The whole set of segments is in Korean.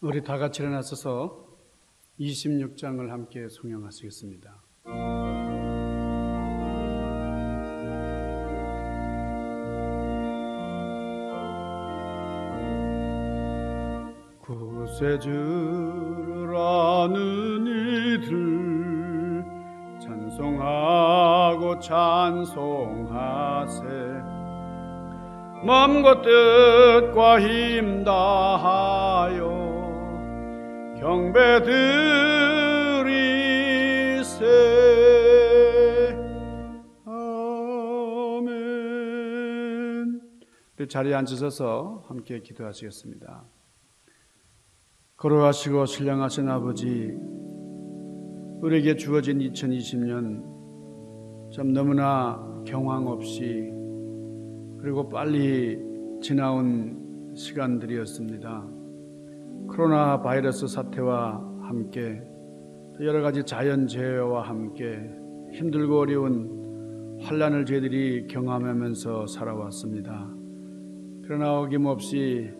우리 다 같이 일어나서서 26장을 함께 송영하시겠습니다. 구세주를 아는 이들 찬송하고 찬송하세. 마음과 뜻과 힘 다하여 경배드리세. 아멘. 우리 자리에 앉으셔서 함께 기도하시겠습니다. 걸어가시고 신령하신 아버지, 우리에게 주어진 2020년 참 너무나 경황 없이 그리고 빨리 지나온 시간들이었습니다. 코로나 바이러스 사태와 함께 또 여러 가지 자연재해와 함께 힘들고 어려운 환난을 저희들이 경험하면서 살아왔습니다. 그러나 어김없이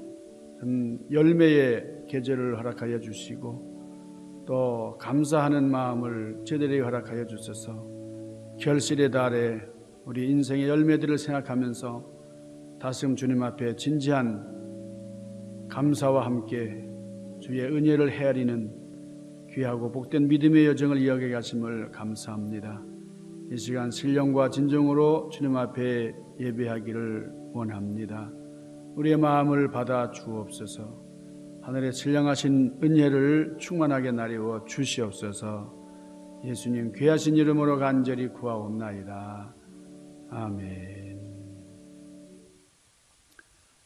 열매의 계절을 허락하여 주시고 또 감사하는 마음을 저희들에게 허락하여 주셔서 결실의 달에 우리 인생의 열매들을 생각하면서 다시금 주님 앞에 진지한 감사와 함께 주의 은혜를 헤아리는 귀하고 복된 믿음의 여정을 이어가게 하심을 감사합니다. 이 시간 신령과 진정으로 주님 앞에 예배하기를 원합니다. 우리의 마음을 받아 주옵소서. 하늘의 신령하신 은혜를 충만하게 나리워 주시옵소서. 예수님 귀하신 이름으로 간절히 구하옵나이다. 아멘.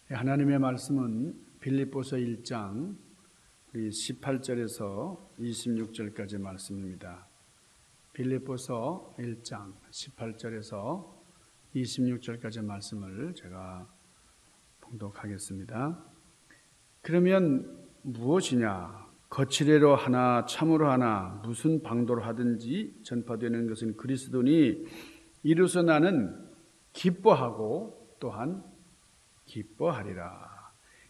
하나님의 말씀은 빌립보서 1장 18절에서 26절까지 말씀입니다. 빌립보서 1장 18절에서 26절까지 말씀을 제가 봉독하겠습니다. 그러면 무엇이냐? 거칠애로 하나 참으로 하나 무슨 방도로 하든지 전파되는 것은 그리스도니 이로써 나는 기뻐하고 또한 기뻐하리라.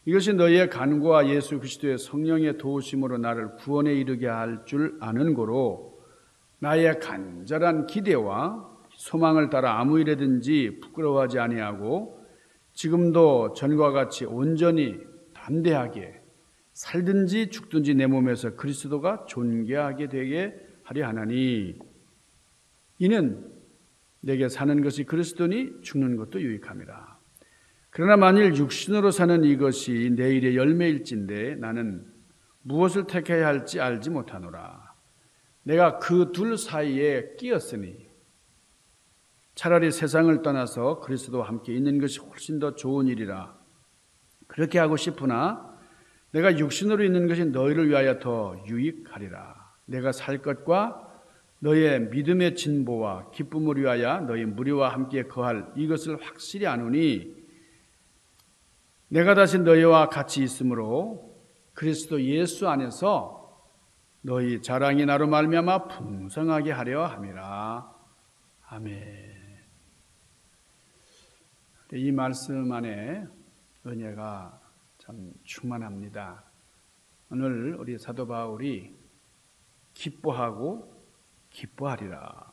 이것이 너희의 간구와 예수 그리스도의 성령의 도우심으로 나를 구원에 이르게 할 줄 아는 고로 나의 간절한 기대와 소망을 따라 아무 일에든지 부끄러워하지 아니하고 지금도 전과 같이 온전히 담대하게 살든지 죽든지 내 몸에서 그리스도가 존귀하게 되게 하려 하나니 이는 내게 사는 것이 그리스도니 죽는 것도 유익함이라. 그러나 만일 육신으로 사는 이것이 내일의 열매일진데 나는 무엇을 택해야 할지 알지 못하노라. 내가 그 둘 사이에 끼었으니 차라리 세상을 떠나서 그리스도와 함께 있는 것이 훨씬 더 좋은 일이라. 그렇게 하고 싶으나 내가 육신으로 있는 것이 너희를 위하여 더 유익하리라. 내가 살 것과 너희의 믿음의 진보와 기쁨을 위하여 너희 무리와 함께 거할 이것을 확실히 아노니 내가 다시 너희와 같이 있으므로 그리스도 예수 안에서 너희 자랑이 나로 말미암아 풍성하게 하려 함이라. 아멘. 이 말씀 안에 은혜가 참 충만합니다. 오늘 우리 사도 바울이 기뻐하고 기뻐하리라.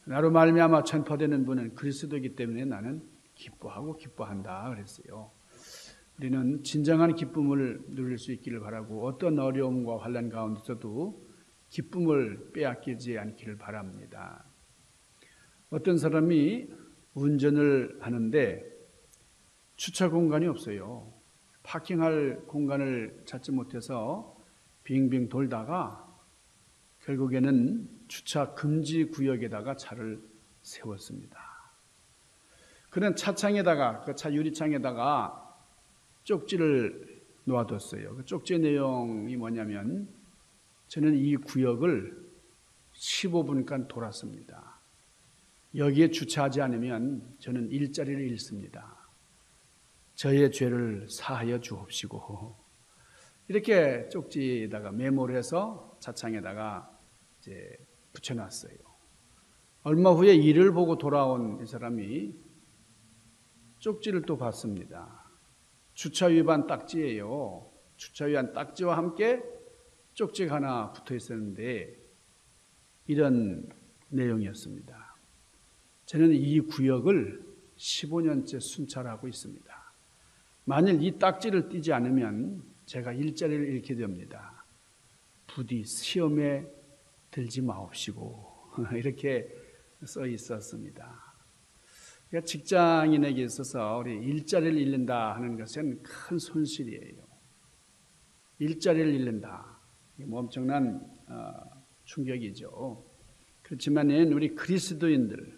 나로 말미암아 전파되는 분은 그리스도이기 때문에 나는 기뻐하고 기뻐한다 그랬어요. 우리는 진정한 기쁨을 누릴 수 있기를 바라고 어떤 어려움과 환난 가운데서도 기쁨을 빼앗기지 않기를 바랍니다. 어떤 사람이 운전을 하는데 주차 공간이 없어요. 파킹할 공간을 찾지 못해서 빙빙 돌다가 결국에는 주차 금지 구역에다가 차를 세웠습니다. 그는 차창에다가 그 차 유리창에다가 쪽지를 놓아뒀어요. 그 쪽지 내용이 뭐냐면 저는 이 구역을 15분간 돌았습니다. 여기에 주차하지 않으면 저는 일자리를 잃습니다. 저의 죄를 사하여 주옵시고. 이렇게 쪽지에다가 메모를 해서 차창에다가 이제 붙여놨어요. 얼마 후에 일을 보고 돌아온 이 사람이 쪽지를 또 받습니다. 주차 위반 딱지예요. 주차위한 딱지와 함께 쪽지가 하나 붙어 있었는데 이런 내용이었습니다. 저는 이 구역을 15년째 순찰하고 있습니다. 만일 이 딱지를 띄지 않으면 제가 일자리를 잃게 됩니다. 부디 시험에 들지 마옵시고 이렇게 써 있었습니다. 그러니까 직장인에게 있어서 우리 일자리를 잃는다 하는 것은 큰 손실이에요. 일자리를 잃는다. 엄청난 충격이죠. 그렇지만 우리 그리스도인들이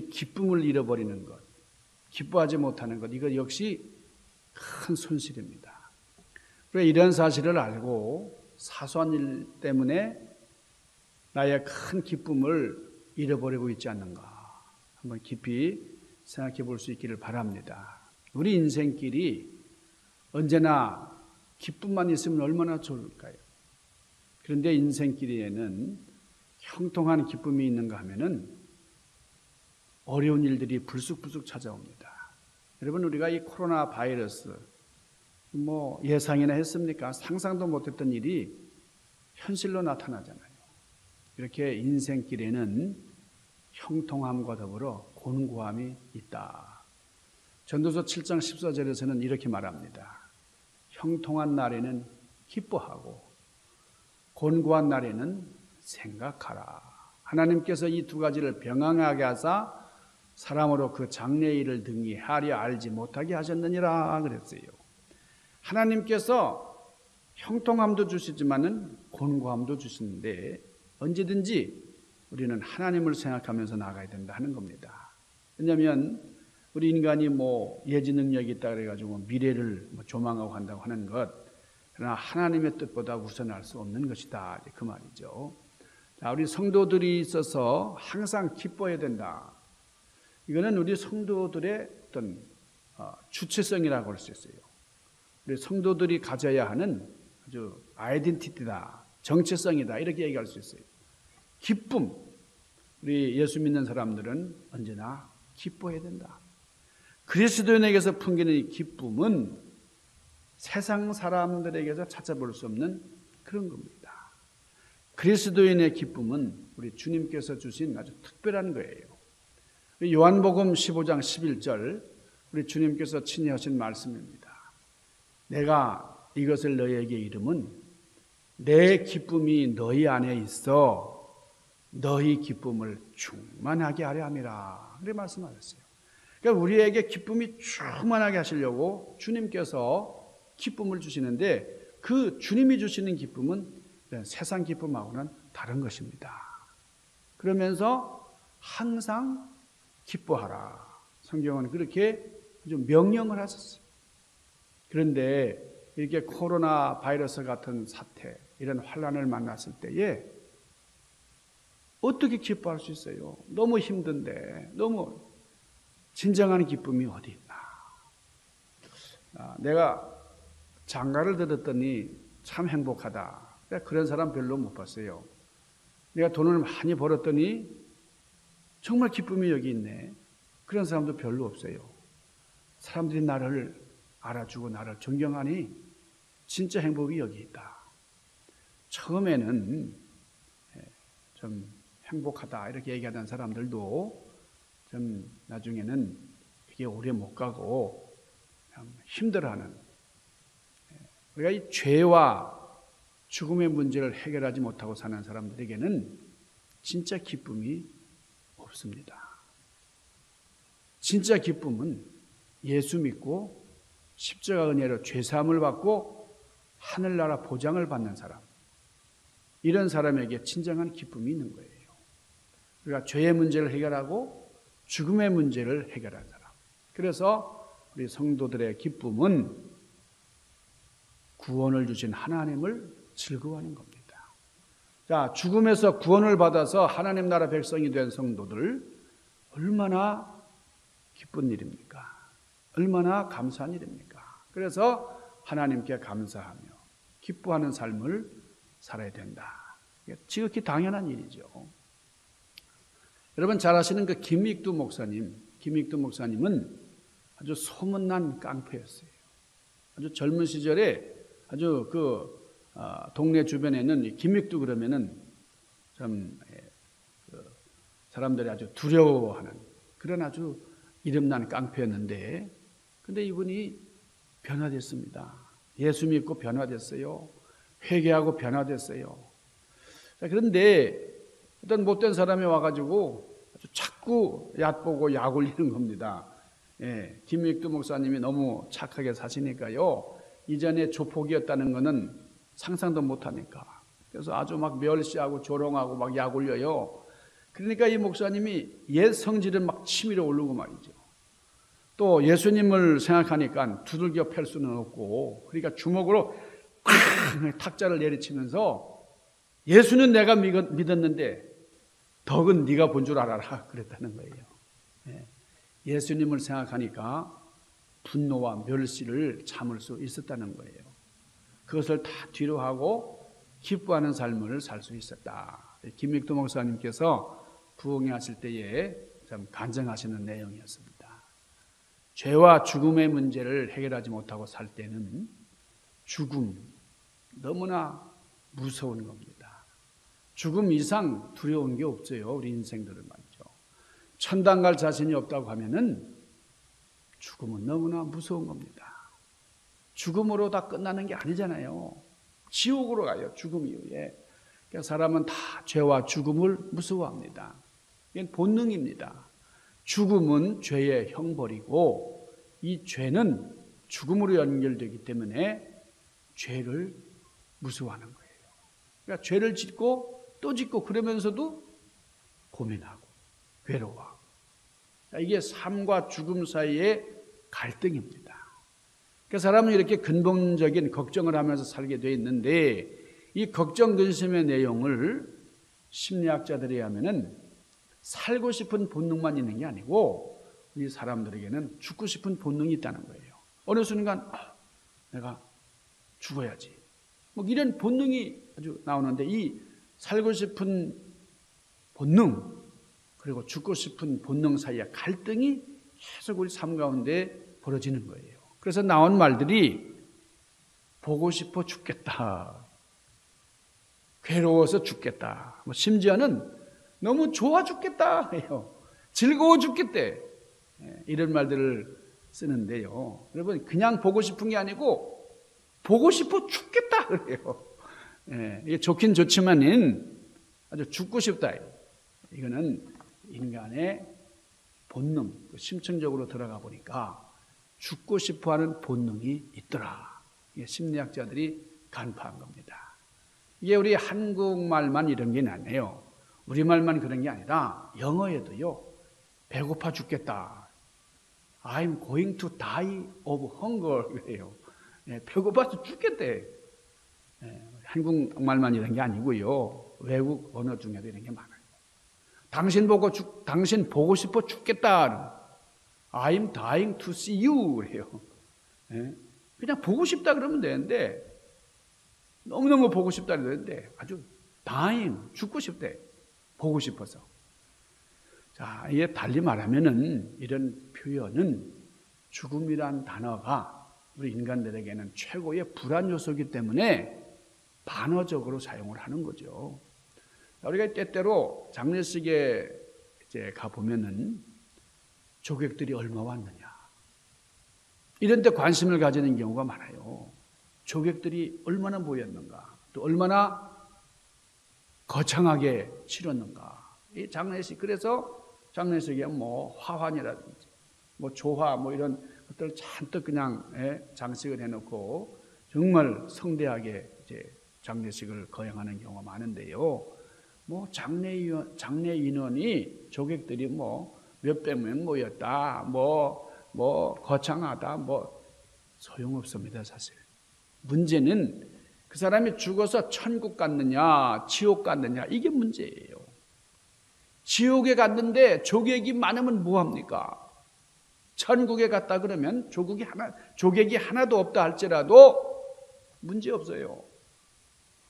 기쁨을 잃어버리는 것, 기뻐하지 못하는 것, 이거 역시 큰 손실입니다. 그래서 이런 사실을 알고 사소한 일 때문에 나의 큰 기쁨을 잃어버리고 있지 않는가 한번 깊이 생각해 볼 수 있기를 바랍니다. 우리 인생길이 언제나 기쁨만 있으면 얼마나 좋을까요? 그런데 인생길에는 형통한 기쁨이 있는가 하면은 어려운 일들이 불쑥불쑥 찾아옵니다. 여러분, 우리가 이 코로나 바이러스 예상이나 했습니까? 상상도 못했던 일이 현실로 나타나잖아요. 이렇게 인생길에는 형통함과 더불어 곤고함이 있다. 전도서 7장 14절에서는 이렇게 말합니다. 형통한 날에는 기뻐하고 곤고한 날에는 생각하라. 하나님께서 이 두 가지를 병행하게 하사 사람으로 그 장래일을 등이 하려 알지 못하게 하셨느니라 그랬어요. 하나님께서 형통함도 주시지만은 곤고함도 주시는데 언제든지 우리는 하나님을 생각하면서 나가야 된다 하는 겁니다. 왜냐하면 우리 인간이 예지 능력이 있다 그래가지고 미래를 조망하고 한다고 하는 것, 그러나 하나님의 뜻보다 우선할 수 없는 것이다 그 말이죠. 자, 우리 성도들이 있어서 항상 기뻐해야 된다. 이거는 우리 성도들의 어떤 주체성이라고 할 수 있어요. 우리 성도들이 가져야 하는 아주 아이덴티티다, 정체성이다 이렇게 얘기할 수 있어요. 기쁨, 우리 예수 믿는 사람들은 언제나 기뻐해야 된다. 그리스도인에게서 풍기는 이 기쁨은 세상 사람들에게서 찾아볼 수 없는 그런 겁니다. 그리스도인의 기쁨은 우리 주님께서 주신 아주 특별한 거예요. 요한복음 15장 11절 우리 주님께서 친히 하신 말씀입니다. 내가 이것을 너희에게 이름은 내 기쁨이 너희 안에 있어 너희 기쁨을 충만하게 하려 함이라. 그렇게 말씀하셨어요. 그러니까 우리에게 기쁨이 충만하게 하시려고 주님께서 기쁨을 주시는데 그 주님이 주시는 기쁨은 세상 기쁨하고는 다른 것입니다. 그러면서 항상 기뻐하라. 성경은 그렇게 좀 명령을 하셨어요. 그런데 이렇게 코로나 바이러스 같은 사태, 이런 환난을 만났을 때에 어떻게 기뻐할 수 있어요? 너무 힘든데, 너무 진정한 기쁨이 어디 있나? 내가 장가를 들었더니 참 행복하다. 그런 사람 별로 못 봤어요. 내가 돈을 많이 벌었더니 정말 기쁨이 여기 있네. 그런 사람도 별로 없어요. 사람들이 나를 알아주고 나를 존경하니 진짜 행복이 여기 있다. 처음에는 좀 행복하다 이렇게 얘기하던 사람들도 좀 나중에는 그게 오래 못 가고 힘들어하는, 우리가 이 죄와 죽음의 문제를 해결하지 못하고 사는 사람들에게는 진짜 기쁨이 없습니다. 진짜 기쁨은 예수 믿고 십자가 은혜로 죄사함을 받고 하늘나라 보장을 받는 사람, 이런 사람에게 진정한 기쁨이 있는 거예요. 우리가 죄의 문제를 해결하고 죽음의 문제를 해결한 사람. 그래서 우리 성도들의 기쁨은 구원을 주신 하나님을 즐거워하는 겁니다. 자, 죽음에서 구원을 받아서 하나님 나라 백성이 된 성도들 얼마나 기쁜 일입니까? 얼마나 감사한 일입니까? 그래서 하나님께 감사하며 기뻐하는 삶을 살아야 된다. 지극히 당연한 일이죠. 여러분 잘 아시는 그 김익두 목사님은 아주 소문난 깡패였어요. 아주 젊은 시절에 아주 동네 주변에는 김익두 그러면은 참 사람들이 아주 두려워하는 그런 아주 이름난 깡패였는데, 근데 이분이 변화됐습니다. 예수 믿고 변화됐어요. 회개하고 변화됐어요. 자, 그런데 어떤 못된 사람이 와가지고 아주 자꾸 얕보고 약 올리는 겁니다. 예, 김익두 목사님이 너무 착하게 사시니까요. 이전에 조폭이었다는 것은 상상도 못하니까. 그래서 아주 막 멸시하고 조롱하고 막 약 올려요. 그러니까 이 목사님이 옛 성질은 막 치밀어 오르고 말이죠. 또 예수님을 생각하니까 두들겨 팰 수는 없고, 그러니까 주먹으로 탁자를 내리치면서 예수는 내가 믿었는데 덕은 네가 본 줄 알아라 그랬다는 거예요. 예수님을 생각하니까 분노와 멸시를 참을 수 있었다는 거예요. 그것을 다 뒤로 하고 기뻐하는 삶을 살 수 있었다. 김익두 목사님께서 부흥회하실 때에 참 간증하시는 내용이었습니다. 죄와 죽음의 문제를 해결하지 못하고 살 때는 죽음, 너무나 무서운 겁니다. 죽음 이상 두려운 게 없어요. 우리 인생들은 말이죠. 천당 갈 자신이 없다고 하면은 죽음은 너무나 무서운 겁니다. 죽음으로 다 끝나는 게 아니잖아요. 지옥으로 가요. 죽음 이후에. 그러니까 사람은 다 죄와 죽음을 무서워합니다. 이건 본능입니다. 죽음은 죄의 형벌이고 이 죄는 죽음으로 연결되기 때문에 죄를 무서워하는 거예요. 그러니까 죄를 짓고 또 짓고 그러면서도 고민하고 괴로워하고, 이게 삶과 죽음 사이의 갈등입니다. 그러니까 사람은 이렇게 근본적인 걱정을 하면서 살게 되어 있는데, 이 걱정 근심의 내용을 심리학자들이 하면은 살고 싶은 본능만 있는 게 아니고 이 사람들에게는 죽고 싶은 본능이 있다는 거예요. 어느 순간 내가 죽어야지, 뭐 이런 본능이 아주 나오는데, 이 살고 싶은 본능 그리고 죽고 싶은 본능 사이의 갈등이 계속 우리 삶 가운데 벌어지는 거예요. 그래서 나온 말들이 보고 싶어 죽겠다, 괴로워서 죽겠다, 뭐 심지어는 너무 좋아 죽겠다 해요. 즐거워 죽겠대. 이런 말들을 쓰는데요. 여러분, 그냥 보고 싶은 게 아니고 보고 싶어 죽겠다 그래요. 이게 좋긴 좋지만은 아주 죽고 싶다. 이거는 인간의 본능, 심층적으로 들어가 보니까 죽고 싶어하는 본능이 있더라. 이게 심리학자들이 간파한 겁니다. 이게 우리 한국말만 이런 게 아니에요. 우리말만 그런 게 아니라 영어에도요. 배고파 죽겠다. I'm going to die of hunger 그래요. 배고파서 죽겠대. 한국말만 이런 게 아니고요. 외국 언어 중에도 이런 게 많아요. 당신 보고 싶어 죽겠다. I'm dying to see you 그래요. 그냥 보고 싶다 그러면 되는데, 너무너무 보고 싶다 그러는데 아주 dying, 죽고 싶대. 보고 싶어서. 자, 이게 달리 말하면은 이런 표현은 죽음이란 단어가 우리 인간들에게는 최고의 불안 요소이기 때문에 반어적으로 사용을 하는 거죠. 우리가 때때로 장례식에 이제 가보면은 조객들이 얼마 왔느냐, 이런 데 관심을 가지는 경우가 많아요. 조객들이 얼마나 모였는가, 또 얼마나 거창하게 치렀는가. 이 장례식, 그래서 장례식에 뭐 화환이라든지 뭐 조화 뭐 이런 것들을 잔뜩 그냥 장식을 해놓고 정말 성대하게 이제 장례식을 거행하는 경우가 많은데요. 뭐 장례 인원이 조객들이 뭐 몇백 명 모였다, 뭐 거창하다, 뭐 소용없습니다. 사실 문제는 그 사람이 죽어서 천국 갔느냐 지옥 갔느냐, 이게 문제예요. 지옥에 갔는데 조객이 많으면 뭐합니까? 천국에 갔다 그러면 조객이 하나도 없다 할지라도 문제없어요.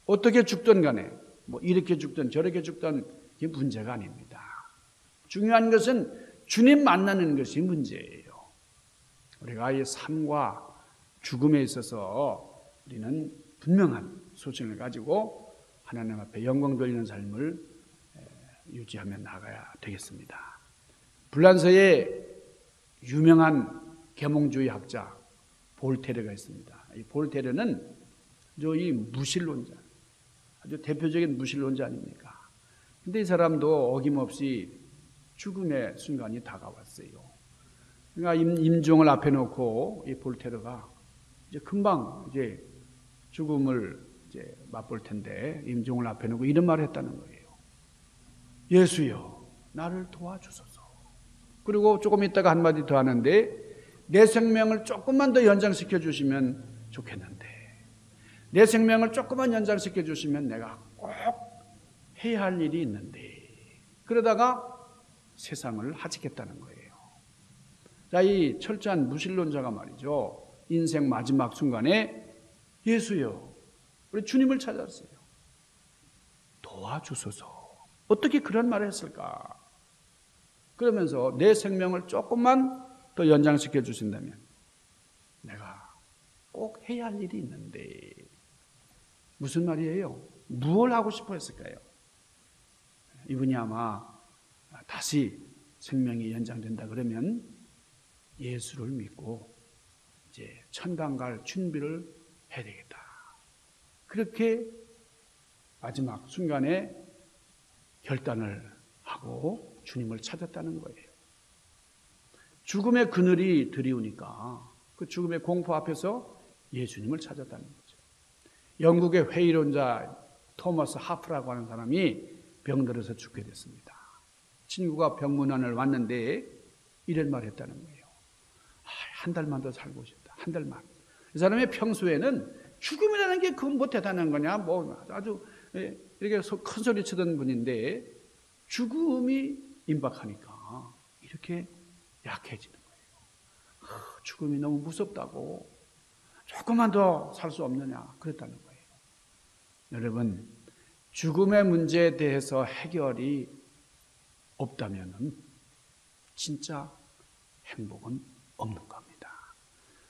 어떻게 죽든 간에 뭐 이렇게 죽든 저렇게 죽든 이게 문제가 아닙니다. 중요한 것은 주님 만나는 것이 문제예요. 우리가 이 삶과 죽음에 있어서 우리는 분명한 소신을 가지고 하나님 앞에 영광 돌리는 삶을 유지하며 나가야 되겠습니다. 불란서에 유명한 계몽주의 학자 볼테르가 있습니다. 이 볼테르는 이 무신론자, 아주 대표적인 무신론자 아닙니까? 근데 이 사람도 어김없이 죽음의 순간이 다가왔어요. 그러니까 임종을 앞에 놓고 이 볼테르가 이제 금방 이제 죽음을 이제 맛볼 텐데 임종을 앞에 놓고 이런 말을 했다는 거예요. 예수여, 나를 도와주소서. 그리고 조금 있다가 한마디 더 하는데, 내 생명을 조금만 더 연장시켜 주시면 좋겠는데, 내 생명을 조금만 연장시켜 주시면 내가 꼭 해야 할 일이 있는데, 그러다가 세상을 하직했다는 거예요. 자, 이 철저한 무신론자가 말이죠, 인생 마지막 순간에 예수여, 우리 주님을 찾았어요. 도와주소서. 어떻게 그런 말을 했을까? 그러면서 내 생명을 조금만 더 연장시켜 주신다면 내가 꼭 해야 할 일이 있는데, 무슨 말이에요? 무엇을 하고 싶어 했을까요? 이분이 아마 다시 생명이 연장된다 그러면 예수를 믿고 이제 천당 갈 준비를 해야 되겠다. 그렇게 마지막 순간에 결단을 하고 주님을 찾았다는 거예요. 죽음의 그늘이 드리우니까 그 죽음의 공포 앞에서 예수님을 찾았다는 거죠. 영국의 회의론자 토머스 하프라고 하는 사람이 병들어서 죽게 됐습니다. 친구가 병문안을 왔는데 이런 말을 했다는 거예요. 한 달만 더 살고 싶다. 한 달만. 이 사람이 평소에는 죽음이라는 게 그건 뭐 대단한 거냐, 뭐 아주 이렇게 큰 소리 치던 분인데 죽음이 임박하니까 이렇게 약해지는 거예요. 죽음이 너무 무섭다고 조금만 더 살 수 없느냐 그랬다는 거예요. 여러분, 죽음의 문제에 대해서 해결이 없다면 진짜 행복은 없는 겁니다.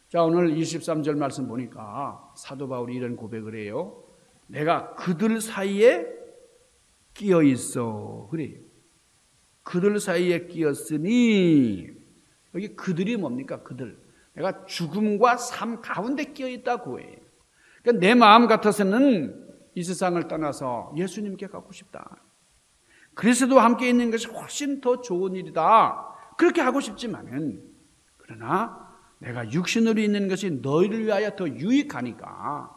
자, 오늘 23절 말씀 보니까 사도 바울이 이런 고백을 해요. 내가 그들 사이에 끼어 있어 그래요. 그들 사이에 끼었으니, 여기 그들이 뭡니까? 그들. 내가 죽음과 삶 가운데 끼어 있다고 해요. 그러니까 내 마음 같아서는 이 세상을 떠나서 예수님께 가고 싶다. 그리스도와 함께 있는 것이 훨씬 더 좋은 일이다. 그렇게 하고 싶지만은, 그러나 내가 육신으로 있는 것이 너희를 위하여 더 유익하니까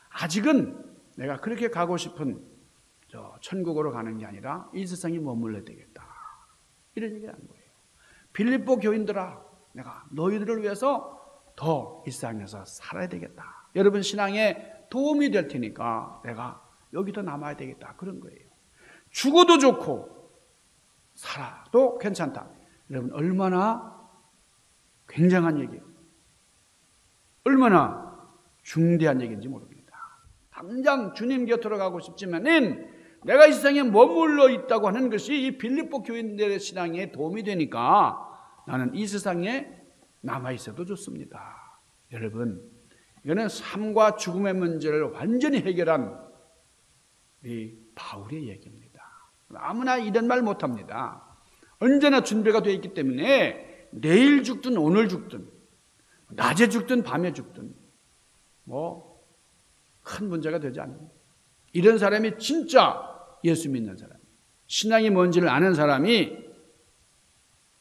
아직은 내가 그렇게 가고 싶은 저 천국으로 가는 게 아니라 이 세상에 머물러야 되겠다. 이런 얘기를 하는 거예요. 빌립보 교인들아, 내가 너희들을 위해서 더 이 세상에서 살아야 되겠다. 여러분 신앙에 도움이 될 테니까 내가 여기도 남아야 되겠다. 그런 거예요. 죽어도 좋고 살아도 괜찮다. 여러분 얼마나 굉장한 얘기예요. 얼마나 중대한 얘기인지 모릅니다. 당장 주님 곁으로 가고 싶지만은 내가 이 세상에 머물러 있다고 하는 것이 이 빌립보 교인들의 신앙에 도움이 되니까 나는 이 세상에 남아 있어도 좋습니다. 여러분, 이거는 삶과 죽음의 문제를 완전히 해결한 이 바울의 얘기입니다. 아무나 이런 말 못합니다. 언제나 준비가 되어 있기 때문에 내일 죽든 오늘 죽든 낮에 죽든 밤에 죽든 뭐 큰 문제가 되지 않습니다. 이런 사람이 진짜 예수 믿는 사람, 신앙이 뭔지를 아는 사람이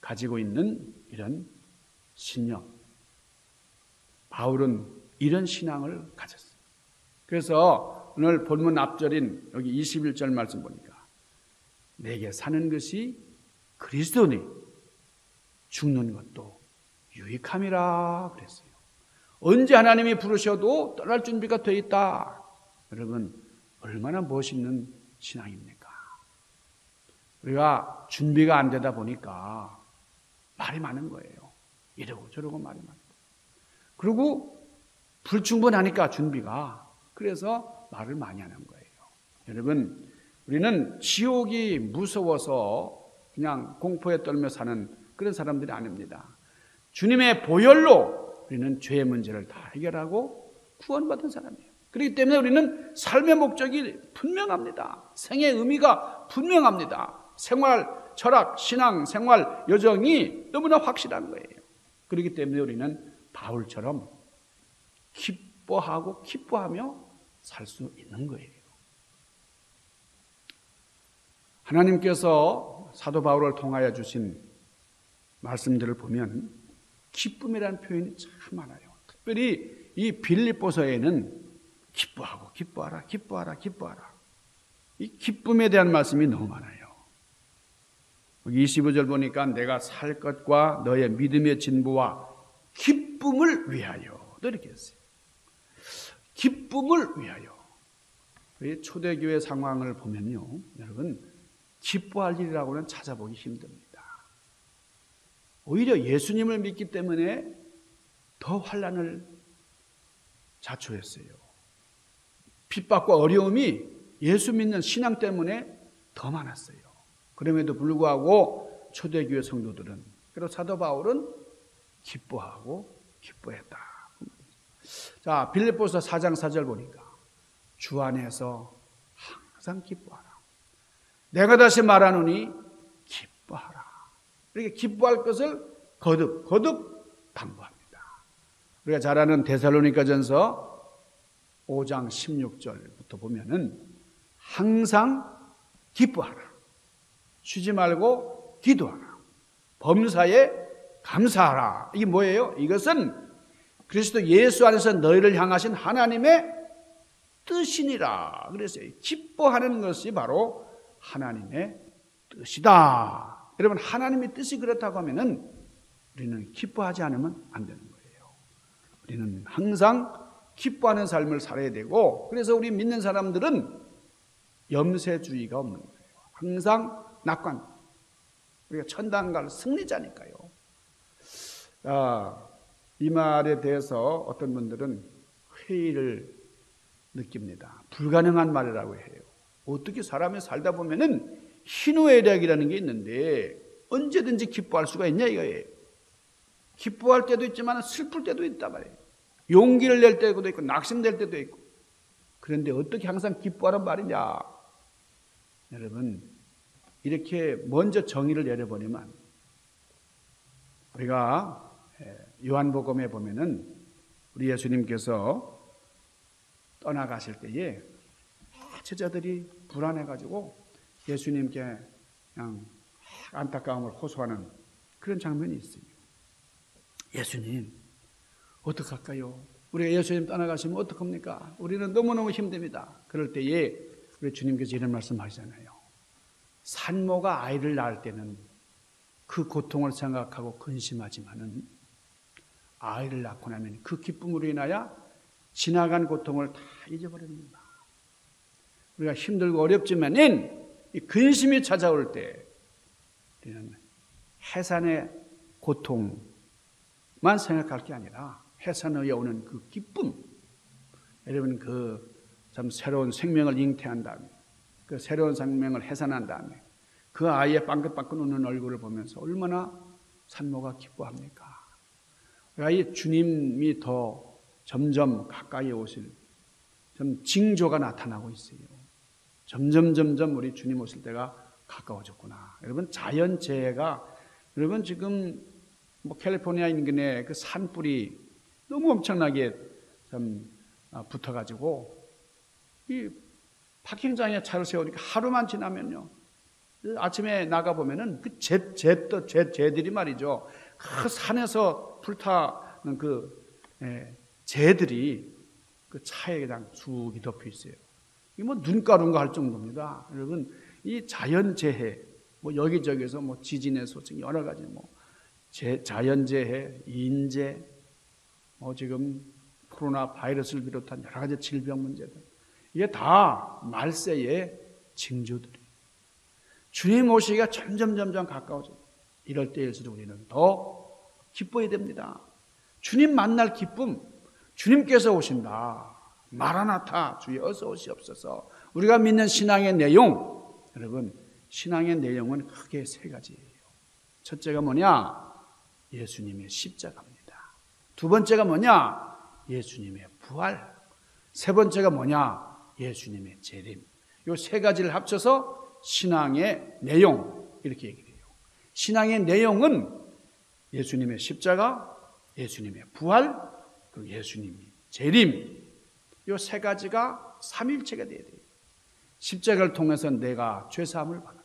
가지고 있는 이런 신념. 바울은 이런 신앙을 가졌어요. 그래서 오늘 본문 앞절인 여기 21절 말씀 보니까 내게 사는 것이 그리스도니 죽는 것도 유익함이라 그랬어요. 언제 하나님이 부르셔도 떠날 준비가 되어 있다. 여러분 얼마나 멋있는 신앙입니까? 우리가 준비가 안 되다 보니까 말이 많은 거예요. 이러고 저러고 말이 많은 거예요. 그리고 불충분하니까 준비가, 그래서 말을 많이 하는 거예요. 여러분 우리는 지옥이 무서워서 그냥 공포에 떨며 사는 그런 사람들이 아닙니다. 주님의 보혈로 우리는 죄의 문제를 다 해결하고 구원받은 사람이에요. 그렇기 때문에 우리는 삶의 목적이 분명합니다. 생의 의미가 분명합니다. 생활, 철학, 신앙, 생활, 여정이 너무나 확실한 거예요. 그렇기 때문에 우리는 바울처럼 기뻐하고 기뻐하며 살 수 있는 거예요. 하나님께서 사도 바울을 통하여 주신 말씀들을 보면 기쁨이라는 표현이 참 많아요. 특별히 이 빌립보서에는 기뻐하고 기뻐하라, 기뻐하라, 기뻐하라. 이 기쁨에 대한 말씀이 너무 많아요. 25절 보니까 내가 살 것과 너의 믿음의 진보와 기쁨을 위하여 또 이렇게 했어요. 기쁨을 위하여. 초대교회 상황을 보면요, 여러분 기뻐할 일이라고는 찾아보기 힘듭니다. 오히려 예수님을 믿기 때문에 더 환난을 자초했어요. 핍박과 어려움이 예수 믿는 신앙 때문에 더 많았어요. 그럼에도 불구하고 초대교회 성도들은, 그리고 사도 바울은 기뻐하고 기뻐했다. 자, 빌립보서 4장 4절 보니까 주 안에서 항상 기뻐하라. 내가 다시 말하노니 기뻐하라. 이렇게 기뻐할 것을 거듭 당부합니다. 우리가 잘 아는 데살로니가전서 5장 16절부터 보면은 항상 기뻐하라. 쉬지 말고 기도하라. 범사에 감사하라. 이게 뭐예요? 이것은 그리스도 예수 안에서 너희를 향하신 하나님의 뜻이니라. 그랬어요. 기뻐하는 것이 바로 하나님의 뜻이다. 여러분, 하나님의 뜻이 그렇다고 하면은 우리는 기뻐하지 않으면 안 되는 거예요. 우리는 항상 기뻐하는 삶을 살아야 되고, 그래서 우리 믿는 사람들은 염세주의가 없는 거예요. 항상 낙관. 우리가 천당 갈 승리자니까요. 이 말에 대해서 어떤 분들은 회의를 느낍니다. 불가능한 말이라고 해요. 어떻게 사람이 살다 보면은 희노애락이라는 게 있는데 언제든지 기뻐할 수가 있냐 이거예요. 기뻐할 때도 있지만 슬플 때도 있단 말이에요. 용기를 낼 때도 있고 낙심될 때도 있고. 그런데 어떻게 항상 기뻐하란 말이냐. 여러분, 이렇게 먼저 정의를 내려버리면, 우리가 요한복음에 보면은 우리 예수님께서 떠나가실 때에 제자들이 불안해가지고 예수님께 그냥 안타까움을 호소하는 그런 장면이 있어요. 예수님, 어떡할까요? 우리가 예수님 떠나가시면 어떡합니까? 우리는 너무너무 힘듭니다. 그럴 때에 우리 주님께서 이런 말씀 하시잖아요. 산모가 아이를 낳을 때는 그 고통을 생각하고 근심하지만은 아이를 낳고 나면 그 기쁨으로 인하여 지나간 고통을 다 잊어버립니다. 우리가 힘들고 어렵지만은 이 근심이 찾아올 때 우리는 해산의 고통만 생각할 게 아니라 해산에 오는 그 기쁨, 여러분 그 참 새로운 생명을 잉태한 다음에 그 새로운 생명을 해산한 다음에 그 아이의 빵긋빵긋 웃는 얼굴을 보면서 얼마나 산모가 기뻐합니까? 이 주님이 더 점점 가까이 오실 좀 징조가 나타나고 있어요. 점점 우리 주님 오실 때가 가까워졌구나. 여러분, 자연재해가, 여러분 지금 뭐 캘리포니아 인근에 그 산불이 너무 엄청나게 좀 붙어가지고 이 파킹장에 차를 세우니까 하루만 지나면요, 아침에 나가 보면은 그 재들이 말이죠, 그 산에서 불타는 그 재들이 그 차에 그냥 쑥이 덮여 있어요. 이게 뭐 눈가lun가 할 정도입니다. 여러분, 이 자연재해, 뭐 여기저기서 뭐 지진의 소식 여러 가지 뭐 자연재해, 인재, 뭐 지금 코로나 바이러스를 비롯한 여러 가지 질병 문제들, 이게 다 말세의 징조들이에요. 주님 오시기가 점점 가까워져요. 이럴 때일수록 우리는 더 기뻐야 됩니다. 주님 만날 기쁨, 주님께서 오신다. 마라나타, 주여 어서 오시옵소서. 우리가 믿는 신앙의 내용, 여러분, 신앙의 내용은 크게 세 가지예요. 첫째가 뭐냐? 예수님의 십자가입니다. 두 번째가 뭐냐? 예수님의 부활. 세 번째가 뭐냐? 예수님의 재림. 이 세 가지를 합쳐서 신앙의 내용, 이렇게 얘기해요. 신앙의 내용은 예수님의 십자가, 예수님의 부활, 그리고 예수님의 재림. 이 세 가지가 삼일체가 돼야 돼요. 십자가를 통해서 내가 죄사함을 받았다.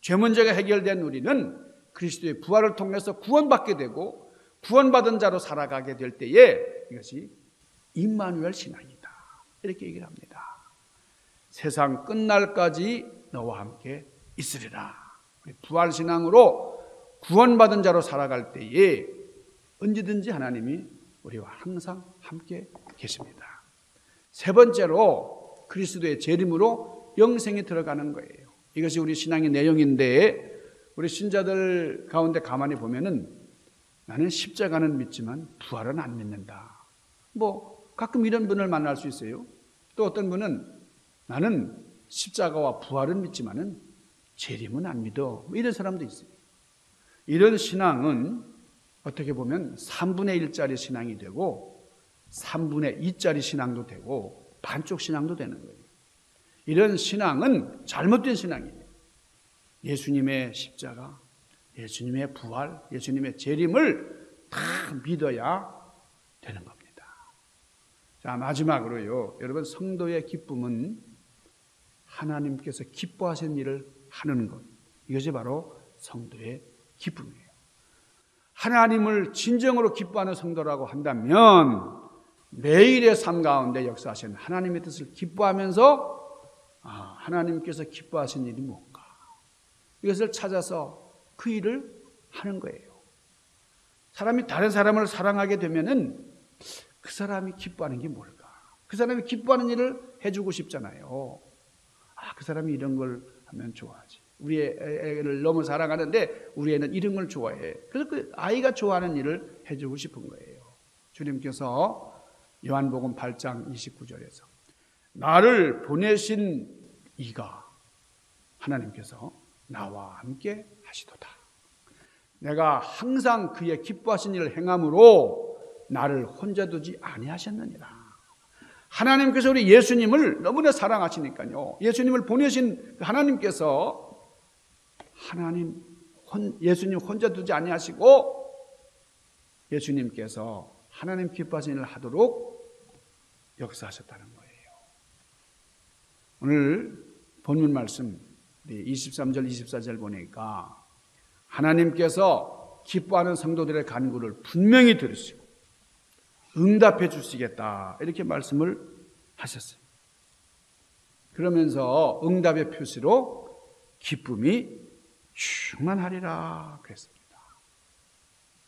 죄 문제가 해결된 우리는 그리스도의 부활을 통해서 구원받게 되고 구원받은 자로 살아가게 될 때에 이것이 임마누엘 신앙이다, 이렇게 얘기를 합니다. 세상 끝날까지 너와 함께 있으리라. 부활 신앙으로 구원받은 자로 살아갈 때에 언제든지 하나님이 우리와 항상 함께 계십니다. 세 번째로 그리스도의 재림으로 영생에 들어가는 거예요. 이것이 우리 신앙의 내용인데, 우리 신자들 가운데 가만히 보면은 나는 십자가는 믿지만 부활은 안 믿는다. 가끔 이런 분을 만날 수 있어요. 또 어떤 분은 나는 십자가와 부활은 믿지만은 재림은 안 믿어. 이런 사람도 있어요. 이런 신앙은 어떻게 보면 3분의 1짜리 신앙이 되고 3분의 2짜리 신앙도 되고 반쪽 신앙도 되는 거예요. 이런 신앙은 잘못된 신앙이에요. 예수님의 십자가, 예수님의 부활, 예수님의 재림을 다 믿어야 되는 겁니다. 자, 마지막으로요. 여러분, 성도의 기쁨은 하나님께서 기뻐하신 일을 하는 것. 이것이 바로 성도의 기쁨이에요. 하나님을 진정으로 기뻐하는 성도라고 한다면 매일의 삶 가운데 역사하시는 하나님의 뜻을 기뻐하면서 하나님께서 기뻐하신 일이 뭔가, 이것을 찾아서 그 일을 하는 거예요. 사람이 다른 사람을 사랑하게 되면은 그 사람이 기뻐하는 게 뭘까? 그 사람이 기뻐하는 일을 해주고 싶잖아요. 그 사람이 이런 걸 하면 좋아하지. 우리 애를 너무 사랑하는데 우리 애는 이런 걸 좋아해. 그래서 그 아이가 좋아하는 일을 해주고 싶은 거예요. 주님께서 요한복음 8장 29절에서 나를 보내신 이가, 하나님께서 나와 함께 하시도다. 내가 항상 그의 기뻐하신 일을 행함으로 나를 혼자 두지 아니하셨느니라. 하나님께서 우리 예수님을 너무나 사랑하시니까요. 예수님을 보내신 하나님께서 예수님 혼자 두지 아니하시고 예수님께서 하나님 기뻐하시는 일을 하도록 역사하셨다는 거예요. 오늘 본문 말씀 23절 24절 보니까 하나님께서 기뻐하는 성도들의 간구를 분명히 들으시고 응답해 주시겠다, 이렇게 말씀을 하셨어요. 그러면서 응답의 표시로 기쁨이 충만하리라 그랬습니다.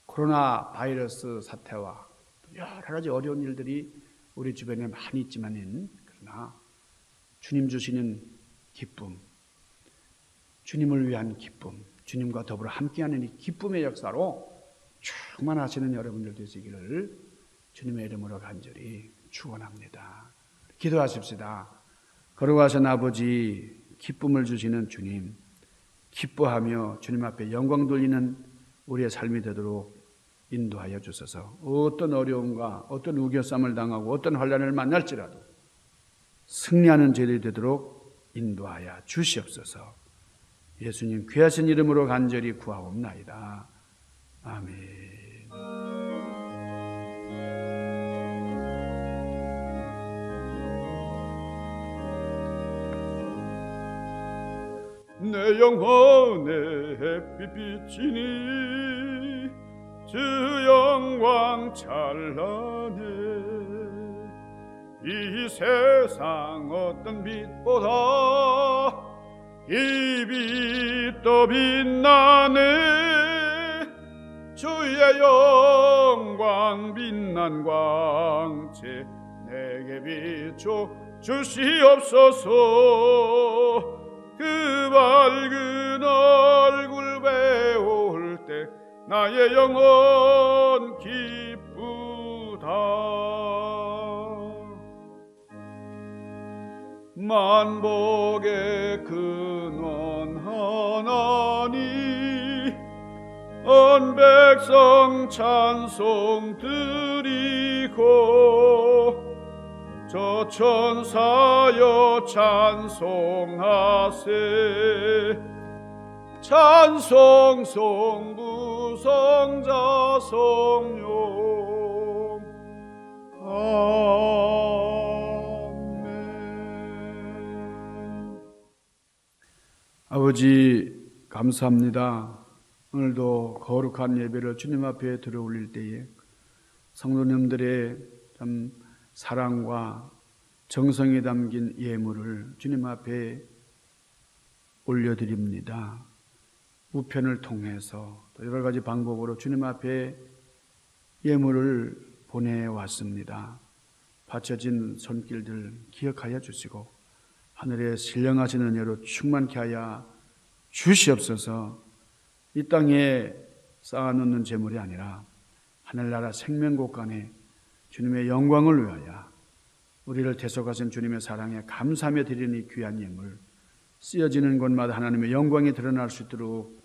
코로나 바이러스 사태와 여러 가지 어려운 일들이 우리 주변에 많이 있지만은, 그러나 주님 주시는 기쁨, 주님을 위한 기쁨, 주님과 더불어 함께하는 이 기쁨의 역사로 충만하시는 여러분들 되시기를 주님의 이름으로 간절히 축원합니다. 기도하십시다. 거룩하신 아버지, 기쁨을 주시는 주님, 기뻐하며 주님 앞에 영광 돌리는 우리의 삶이 되도록 인도하여 주소서. 어떤 어려움과 어떤 우겨쌈을 당하고 어떤 환난을 만날지라도 승리하는 죄들이 되도록 인도하여 주시옵소서. 예수님 귀하신 이름으로 간절히 구하옵나이다. 아멘. 내 영혼의 햇빛 비치니 주 영광 찬란해. 이 세상 어떤 빛보다 이 빛 더 빛나네. 주의 영광 빛난 광채 내게 비춰 주시옵소서. 그 밝은 얼굴 배울 때 나의 영혼 기쁘다. 만복의 근원 하나니 온 백성 찬송 드리고 저 천사여 찬송하세. 찬송 성부 성자 성령 아멘. 아버지 감사합니다. 오늘도 거룩한 예배를 주님 앞에 들어올릴 때에 성도님들의 참 사랑과 정성이 담긴 예물을 주님 앞에 올려드립니다. 우편을 통해서 또 여러 가지 방법으로 주님 앞에 예물을 보내왔습니다. 바쳐진 손길들 기억하여 주시고 하늘에 신령하신 은혜로 충만케 하여 주시옵소서. 이 땅에 쌓아놓는 재물이 아니라 하늘나라 생명곳간에 주님의 영광을 위하여 우리를 대속하신 주님의 사랑에 감사하며 드리는 이 귀한 예물, 쓰여지는 곳마다 하나님의 영광이 드러날 수 있도록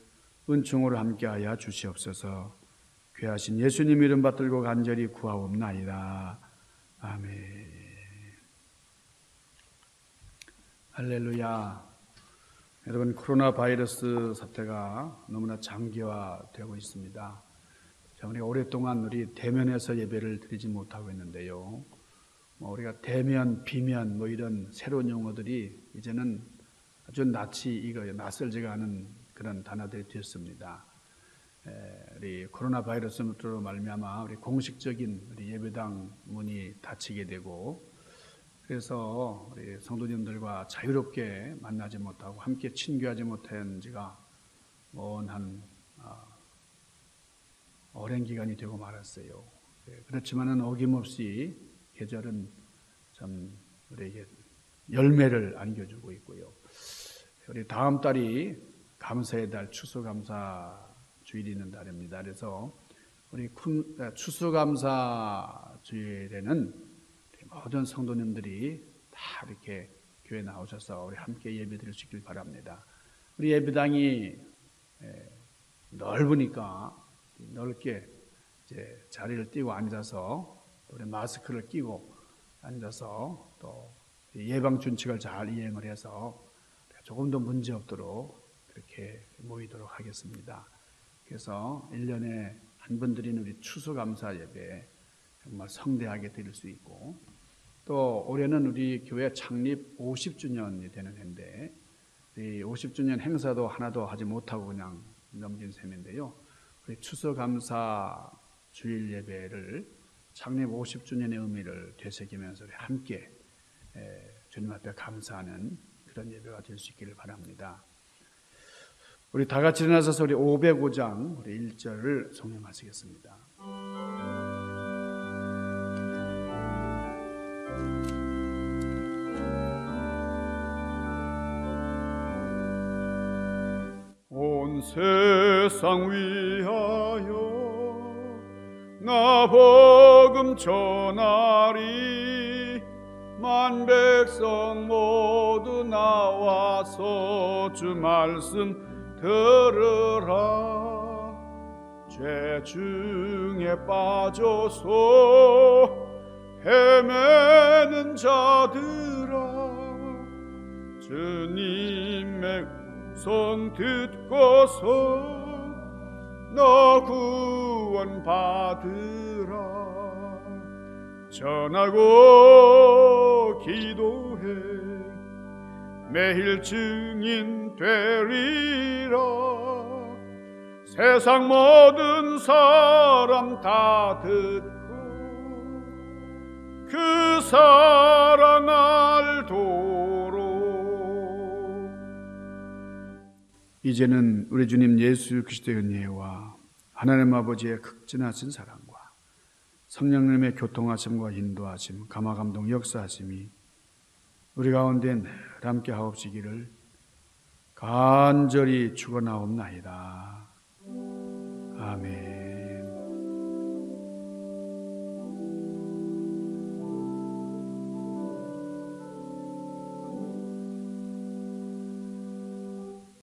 은총으로 함께하여 주시옵소서. 귀하신 예수님 이름 받들고 간절히 구하옵나이다. 아멘. 할렐루야. 여러분, 코로나 바이러스 사태가 너무나 장기화되고 있습니다. 우리가 오랫동안 우리 대면에서 예배를 드리지 못하고 있는데요. 우리가 대면, 비면 이런 새로운 용어들이 이제는 아주 낯설지가 않은 그런 단어들이 되었습니다. 우리 코로나 바이러스로 말미암아 우리 공식적인 우리 예배당 문이 닫히게 되고, 그래서 우리 성도님들과 자유롭게 만나지 못하고 함께 친교하지 못한 지가 한 오랜 기간이 되고 말았어요. 그렇지만은 어김없이 계절은 참 우리에게 열매를 안겨주고 있고요. 우리 다음 달이 감사의 달, 추수감사 주일이 있는 달입니다. 그래서 우리 추수감사 주일에는 모든 성도님들이 다 이렇게 교회 나오셔서 우리 함께 예배 드릴 수 있길 바랍니다. 우리 예배당이 넓으니까 넓게 이제 자리를 띄고 앉아서 우리 마스크를 끼고 앉아서 또 예방 준칙을 잘 이행을 해서 조금 더 문제 없도록 그렇게 모이도록 하겠습니다. 그래서 1년에 한 번 드리는 우리 추수감사 예배 정말 성대하게 드릴 수 있고, 또 올해는 우리 교회 창립 50주년이 되는 해인데 이 50주년 행사도 하나도 하지 못하고 그냥 넘긴 셈인데요. 우리 추수감사 주일 예배를 창립 50주년의 의미를 되새기면서 우리 함께 주님 앞에 감사하는 그런 예배가 될 수 있기를 바랍니다. 우리 다 같이 일어나서 우리 505장 우리 1절을 송념하시겠습니다. 온 세상 위하여 나 복음 전하리. 만 백성 모두 나와서 주 말씀 들으라. 죄 중에 빠져서 헤매는 자들아, 주님의 성 듣고서 너 구원 받으라. 전하고 기도해 매일 증인 되리라. 세상 모든 사람 다 듣고 그 사랑 알도록. 이제는 우리 주님 예수 그리스도의 은혜와 하나님 아버지의 극진하신 사랑과 성령님의 교통하심과 인도하심, 감화감동 역사하심이 우리 가운데 늘 함께 하옵시기를 간절히 축원하옵나이다. 아멘.